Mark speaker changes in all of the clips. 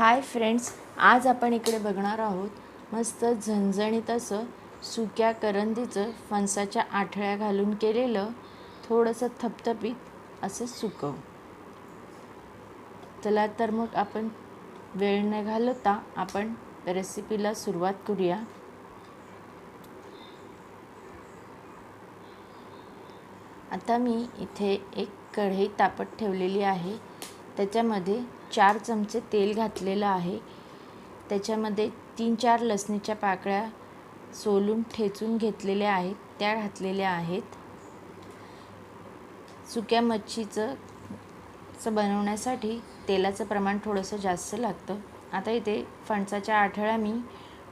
Speaker 1: Hi friends, आज आपण इकडे बघणार आहोत मस्त झणझणीत असं सुक्या करंदीचं फणसाच्या आठळ्या घालून केलेलं थोडंसं थपथपीत असं सुकं. चला तर मग आपण वेळ न घालवता आपण रेसिपीला सुरुवात करूया. आता मी इथे एक कढई तापत ठेवलेली आहे. त्याच्यामध्ये 4 चमचे तेल घातलेलं आहे. त्याच्यामध्ये 3-4 लसणीच्या पाकळ्या सोलून ठेचून घेतलेल्या आहेत, त्या घातलेल्या आहेत. सुक्या मच्छीचं बनवण्यासाठी तेलाचं प्रमाण थोडंसं जास्त लागतं. आता इथे फणसाच्या आठळ्या मी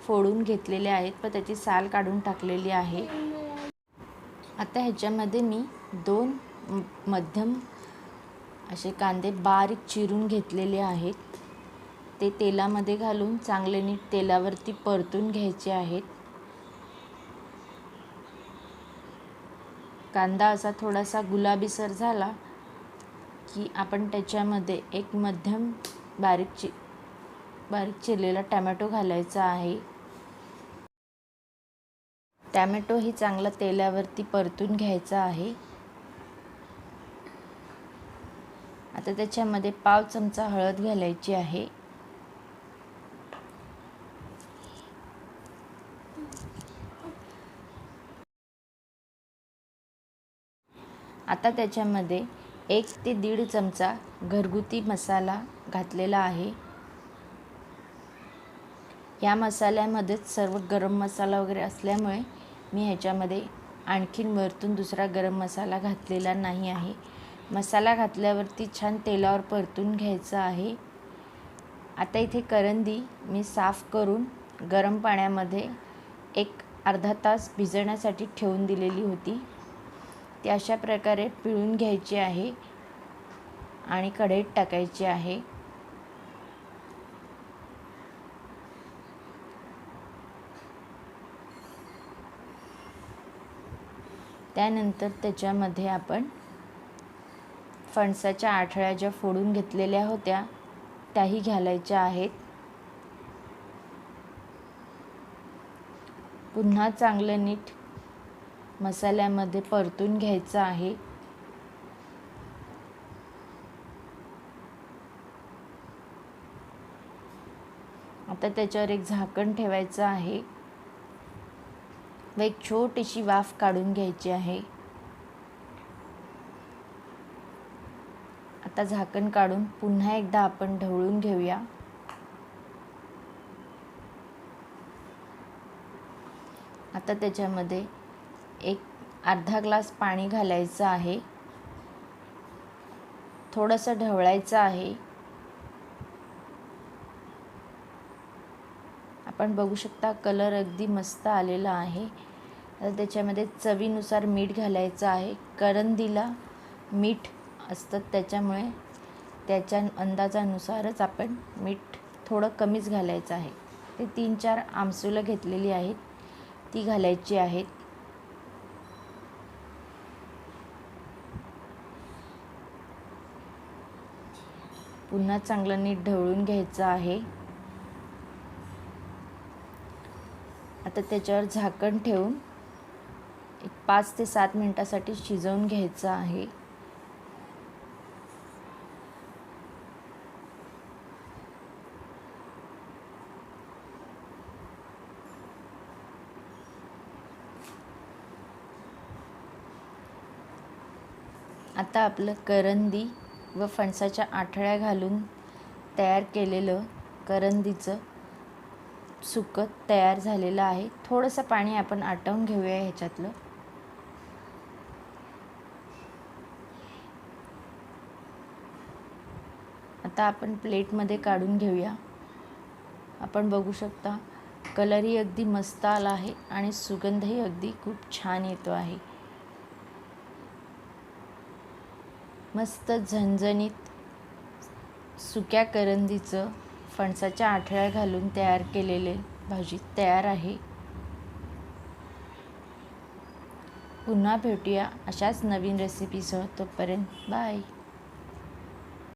Speaker 1: फोडून घेतलेल्या आहेत, पण त्याची साल काढून टाकलेली आहे. आता ह्याच्यामध्ये मी 2 मध्यम असे कांदे बारीक चिरून घेतलेले आहेत. ते तेलामध्ये घालून चांगले नीट तेलावरती परतून घ्यायचे आहेत. कांदा असा थोडासा गुलाबीसर झाला की आपण त्याच्यामध्ये एक मध्यम बारीक चिरलेला टोमॅटो घालायचा आहे. टोमॅटो ही चांगला तेलावरती परतून घ्यायचा आहे. आता त्याच्यामध्ये 1/2 चमचा हळद घालायची आहे. आता त्याच्यामध्ये 1 ते 1.5 चमचा घरगुती मसाला घातलेला आहे. या मसाल्यामध्येच सर्व गरम मसाला वगैरे असल्यामुळे मी ह्याच्यामध्ये आणखीन वरतून दुसरा गरम मसाला घातलेला नाही आहे. मसाला घातल्यावरती छान तेलावर परतून घ्यायचं आहे. आता इथे करंदी मी साफ करून गरम पाण्यामध्ये एक अर्धा तास भिजवण्यासाठी ठेवून दिलेली होती. ती अशा प्रकारे पिळून घ्यायची आहे आणि कढईत टाकायची आहे. त्यानंतर त्याच्यामध्ये आपण फणसाच्या आठळ्या ज्या फोडून घेतलेल्या होत्या त्याही घालायच्या आहेत. पुन्हा चांगलं नीट मसाल्यामध्ये परतून घ्यायचं आहे. आता त्याच्यावर एक झाकण ठेवायचं आहे व एक छोटीशी वाफ काढून घ्यायची आहे. आता झाकण काढून पुन्हा एकदा आपण ढवळून घेऊया. आता त्याच्यामध्ये एक अर्धा ग्लास पाणी घालायचं आहे. थोडंसं ढवळायचं आहे. आपण बघू शकता कलर अगदी मस्त आलेला आहे. तर त्याच्यामध्ये चवीनुसार मीठ घालायचं आहे. करंदीला मीठ असतं त्याच्यामुळे त्याच्या अंदाजानुसारच आपण मीठ थोडं कमीच घालायचं आहे. ते 3-4 आमसूलं घेतलेली आहेत, ती घालायची आहेत. पुन्हा चांगलं नीट ढवळून घ्यायचं आहे. आता त्याच्यावर झाकण ठेवून एक 5 ते 7 मिनिटासाठी शिजवून घ्यायचं आहे. आता आपलं करंदी व फणसाच्या आठळ्या घालून तयार केलेलं करंदीचं सुकं तयार झालेलं आहे. थोडंसं पाणी आपण आटवून घेऊया ह्याच्यातलं. आता आपण प्लेटमध्ये काढून घेऊया. आपण बघू शकता कलरही अगदी मस्त आला आहे आणि सुगंधही अगदी खूप छान येतो आहे. मस्त झणझणीत सुक्या करंदीचं फणसाच्या आठळ्या घालून तयार केलेले भाजी तयार आहे. पुन्हा भेटूया अशाच नवीन रेसिपीसह. तोपर्यंत बाय.